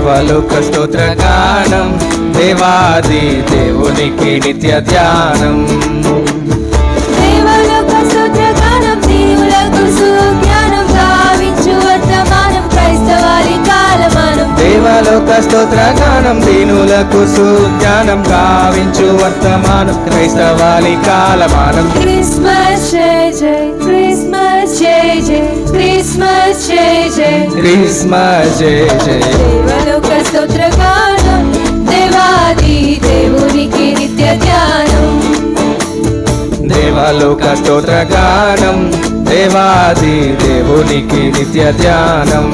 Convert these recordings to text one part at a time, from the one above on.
దేవలోక స్తోత్ర గానం దేవాది దేవునికి నిత్య ధ్యానం దేవలోక స్తోత్ర గానం దీనులకు సుజ్ఞానం గావించు వర్తమానం క్రైస్తవారి కాలమానం దేవలోక స్తోత్ర గానం దీనులకు సుజ్ఞానం గావించు వర్తమానం క్రైస్తవారి కాలమానం క్రిస్మస్ జై జై క్రిస్మస్ జై జై క్రిస్మస్ జై జై క్రిస్మస్ జై జై దేవలోక స్తోత్ర గానం దేవాది దేవునికి నిత్య ధ్యానం దేవలోక స్తోత్ర గానం దేవాది దేవునికి నిత్య ధ్యానం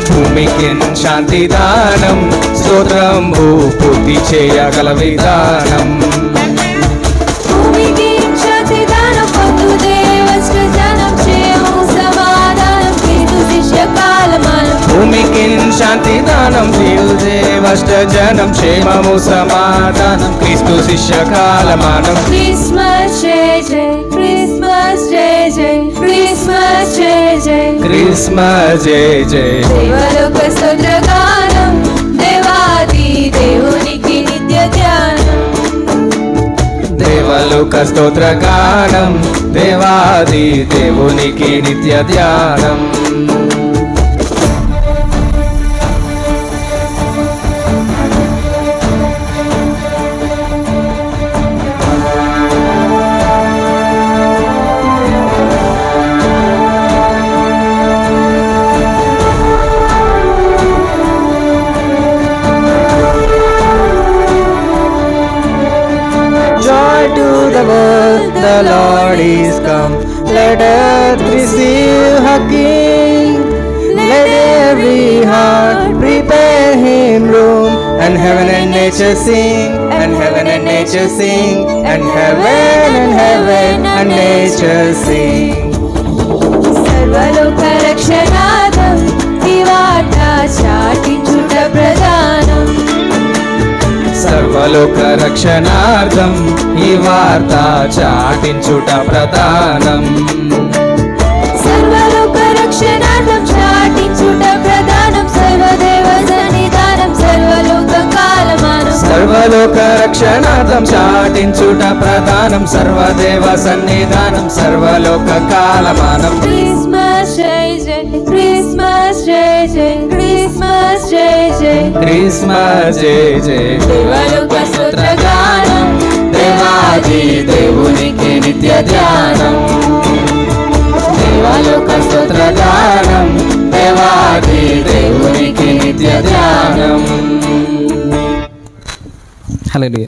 భూమికి శాంతి దానం స్తోత్రం పూర్తి చేయగల విధానం భూమికి శాంతి దానం పొందు దేవస్వ జనం చేయము సమాధానం క్రీస్తు శిష్య కాలమానం భూమికి శాంతి దానం దేవష్ట జనం క్షేమము సమాధానం క్రీస్తు శిష్య కాలమానం క్రిస్మస్ జై జై క్రిస్మస్ జై జై క్రిస్మస్ జై జై క్రిస్మస్ జై జై దేవలోక స్తోత్ర గానం దేవాది దేవునికి నిత్య ధ్యానం దేవలోక స్తోత్ర గానం దేవాది దేవునికి నిత్య ధ్యానం The Lord is come, let earth receive her King. Let every heart prepare him room, and heaven and nature sing, and heaven and nature sing, and heaven and nature sing. సర్వలోక రక్షణార్థం ఈ వార్త చాటించుట ప్రధానం సర్వలోక రక్షణార్థం ఈ వార్త చాటించుట ప్రధానం సర్వలోక రక్షణార్థం చాటించుట ప్రధానం సర్వదేవ సన్నిధానం సర్వలోక కాలమానం సర్వలోక రక్షణార్థం చాటించుట ప్రధానం సర్వదేవ సన్నిధానం సర్వలోక కాలమానం క్రిస్మస్ జై జై క్రిస్మస్ జై జై క్రిస్మస్ జై జై క్రిస్మస్ జై జై దేవలోక స్తోత్ర గానం దేవాది దేవునికి నిత్య ధ్యానం దేవలోక స్తోత్ర గానం దేవాది దేవునికి నిత్య ధ్యానం హల్లెలూయా.